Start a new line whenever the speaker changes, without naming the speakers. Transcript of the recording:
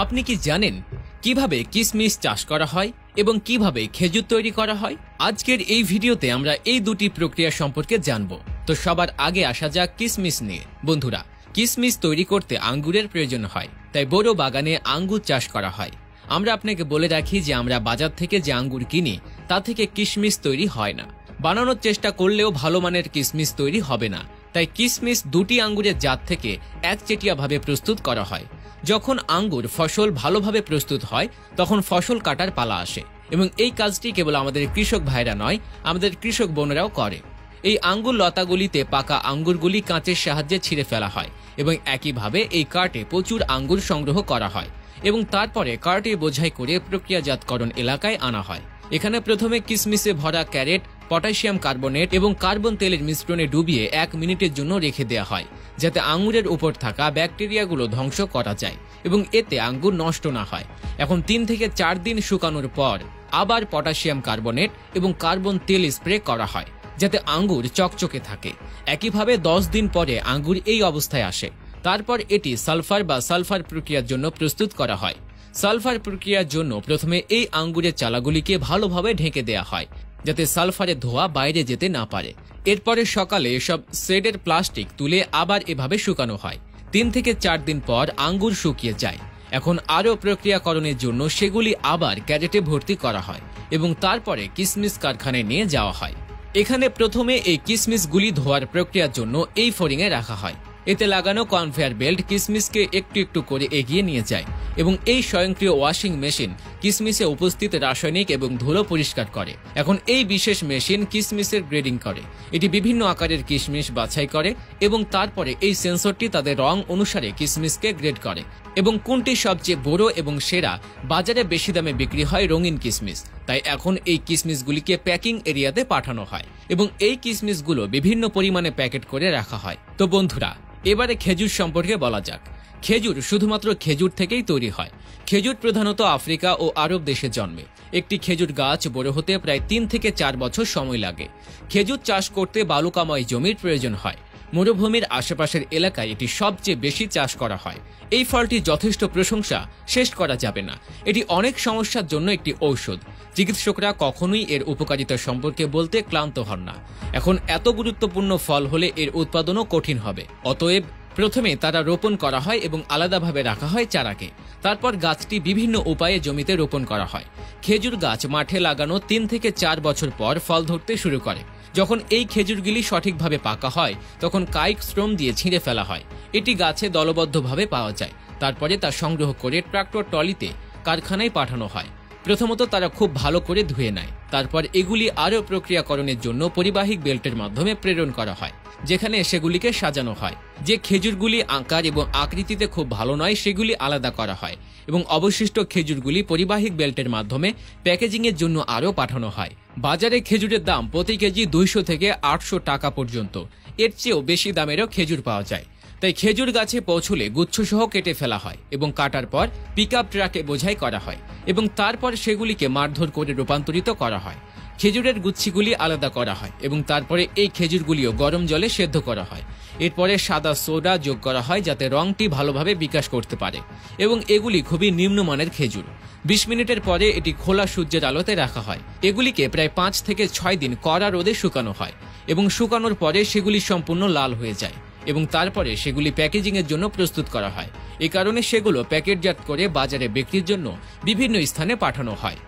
আপনি কি জানেন কিভাবে কিশমিশ চাষ করা হয় এবং কিভাবে খেজুর তৈরি করা হয়? আজকের এই ভিডিওতে আমরা এই দুটি প্রক্রিয়া সম্পর্কে জানব। তো সবার আগে আসা যাক কিশমিশ নিয়ে। বন্ধুরা, কিশমিশ তৈরি করতে আঙ্গুরের প্রয়োজন হয়, তাই বড় বাগানে আঙ্গুর চাষ করা হয়। আমরা আপনাকে বলে রাখি যে আমরা বাজার থেকে যে আঙ্গুর কিনি তা থেকে কিশমিশ তৈরি হয় না। বানানোর চেষ্টা করলেও ভালো মানের কিশমিশ তৈরি হবে না। তাই কিশমিশ দুটি আঙ্গুরের জাত থেকে একচেটিয়াভাবে প্রস্তুত করা হয়। যখন আঙ্গুর ফসল ভালোভাবে প্রস্তুত হয় তখন ফসল কাটার পালা আসে, এবং এই কাজটি কেবল আমাদের কৃষক ভাইরা নয়, আমাদের কৃষক বোনেরাও করে। এই আঙ্গুর লতাগুলিতে পাকা আঙ্গুরগুলি কাঁচের সাহায্যে ছিঁড়ে ফেলা হয়, এবং একইভাবে এই কার্টে প্রচুর আঙ্গুর সংগ্রহ করা হয় এবং তারপরে কার্টে বোঝাই করে প্রক্রিয়াজাতকরণ এলাকায় আনা হয়। এখানে প্রথমে কিশমিশে ভরা ক্যারেট পটাশিয়াম কার্বনেট এবং কার্বন তেলের মিশ্রণে ডুবিয়ে 1 মিনিটের জন্য রেখে দেওয়া হয়, যাতে আঙ্গুরের উপর থাকা ব্যাকটেরিয়াগুলো ধ্বংস করা যায় এবং এতে আঙ্গুর নষ্ট না হয়। এখন 3 থেকে 4 দিন শুকানোর পর আবার পটাশিয়াম কার্বনেট এবং কার্বন তেল স্প্রে করা হয়, যাতে আঙ্গুর চকচকে থাকে। একইভাবে 10 দিন পরে আঙ্গুর এই অবস্থায় আসে। তারপর এটি সালফার প্রক্রিয়ার জন্য প্রস্তুত করা হয়। সালফার প্রক্রিয়ার জন্য প্রথমে এই আঙ্গুরের চালাগুলিকে ভালোভাবে ঢেকে দেওয়া হয়, যাতে সালফারের ধোঁয়া বাইরে যেতে না পারে। এরপরে সকালে এসব শেডের প্লাস্টিক তুলে আবার এভাবে শুকানো হয়। 3 থেকে 4 দিন পর আঙ্গুর শুকিয়ে যায়। এখন আরও প্রক্রিয়াকরণের জন্য সেগুলি আবার ক্যারেটে ভর্তি করা হয় এবং তারপরে কিশমিশ কারখানায় নিয়ে যাওয়া হয়। এখানে প্রথমে এই কিশমিশগুলি ধোয়ার প্রক্রিয়ার জন্য এই ফোরিংয়ে রাখা হয়। এতে লাগানো কনভেয়ার বেল্ট কিশমিশকে একটু একটু করে এগিয়ে নিয়ে যায় এবং এই স্বয়ংক্রিয় ওয়াশিং মেশিন কিশমিশে উপস্থিত রাসায়নিক এবং ধুলো পরিষ্কার করে। এখন এই বিশেষ মেশিন কিশমিশের গ্রেডিং করে। এটি বিভিন্ন আকারের কিশমিশ বাছাই করে এবং তারপরে এই সেন্সরটি তাদের রং অনুসারে কিশমিশকে গ্রেড করে এবং কোনটি সবচেয়ে বড় এবং সেরা। বাজারে বেশি দামে বিক্রি হয় রঙিন কিশমিশ, তাই এখন এই কিশমিশগুলিকে প্যাকিং এরিয়াতে পাঠানো হয় এবং এই কিশমিশগুলো বিভিন্ন পরিমাণে প্যাকেট করে রাখা হয়। তো বন্ধুরা, এবারে খেজুর সম্পর্কে বলা যাক। খেজুর শুধুমাত্র খেজুর থেকেই তৈরি হয়। খেজুর প্রধানত আফ্রিকা ও আরব দেশে জন্মে। একটি খেজুর গাছ বড় হতে প্রায় 3 থেকে 4 বছর সময় লাগে। খেজুর চাষ করতে বালুকাময় জমির প্রয়োজন হয়। মরুভূমির আশেপাশের এলাকায় এটি সবচেয়ে বেশি চাষ করা হয়। এই ফলটি যথেষ্ট প্রশংসা শেষ করা যাবে না। এটি অনেক সমস্যার জন্য একটি ঔষধ। চিকিৎসকরা কখনোই এর উপকারিতা সম্পর্কে বলতে ক্লান্ত হন না। এখন এত গুরুত্বপূর্ণ ফল হলে এর উৎপাদনও কঠিন হবে। অতএব প্রথমে তারা রোপণ করা হয় এবং আলাদাভাবে রাখা হয় চারাকে। তারপর গাছটি বিভিন্ন উপায়ে জমিতে রোপণ করা হয়। খেজুর গাছ মাঠে লাগানো 3 থেকে 4 বছর পর ফল ধরতে শুরু করে। যখন এই খেজুরগুলি সঠিকভাবে পাকা হয় তখন কায়িক শ্রম দিয়ে ছিঁড়ে ফেলা হয়। এটি গাছে দলবদ্ধভাবে পাওয়া যায়। তারপরে তা সংগ্রহ করে ট্রাক্টর ট্রলিতে কারখানায় পাঠানো হয়। প্রথমত তারা খুব ভালো করে ধুয়ে নেয়। তারপর এগুলি আরও প্রক্রিয়াকরণের জন্য পরিবাহী বেল্টের মাধ্যমে প্রেরণ করা হয়, যেখানে সেগুলিকে সাজানো হয়। যে খেজুরগুলি আকার এবং আকৃতিতে খুব ভালো নয় সেগুলি আলাদা করা হয় এবং অবশিষ্ট খেজুরগুলি পরিবাহী বেল্টের মাধ্যমে প্যাকেজিংয়ের জন্য আরও পাঠানো হয়। বাজারে খেজুরের দাম প্রতি কেজি 200 থেকে 800 টাকা পর্যন্ত। এর চেয়েও বেশি দামেরও খেজুর পাওয়া যায়। তাই খেজুর গাছে পৌঁছলে গুচ্ছসহ কেটে ফেলা হয় এবং কাটার পর পিকআপ ট্রাকে বোঝাই করা হয় এবং তারপর সেগুলিকে মারধর করে রূপান্তরিত করা হয়। খেজুরের গুচ্ছিগুলি আলাদা করা হয় এবং তারপরে এই খেজুরগুলিও গরম জলে সেদ্ধ করা হয়। এরপরে সাদা সোডা যোগ করা হয় যাতে রংটি ভালোভাবে বিকাশ করতে পারে, এবং এগুলি খুবই নিম্নমানের খেজুর। 20 মিনিটের পরে এটি খোলা সূর্যের আলোতে রাখা হয়। এগুলিকে প্রায় 5 থেকে 6 দিন কড়া রোদে শুকানো হয় এবং শুকানোর পরে সেগুলি সম্পূর্ণ লাল হয়ে যায় এবং তারপরে সেগুলি প্যাকেজিংয়ের জন্য প্রস্তুত করা হয়। এ কারণে সেগুলো প্যাকেটজাত করে বাজারে বিক্রির জন্য বিভিন্ন স্থানে পাঠানো হয়।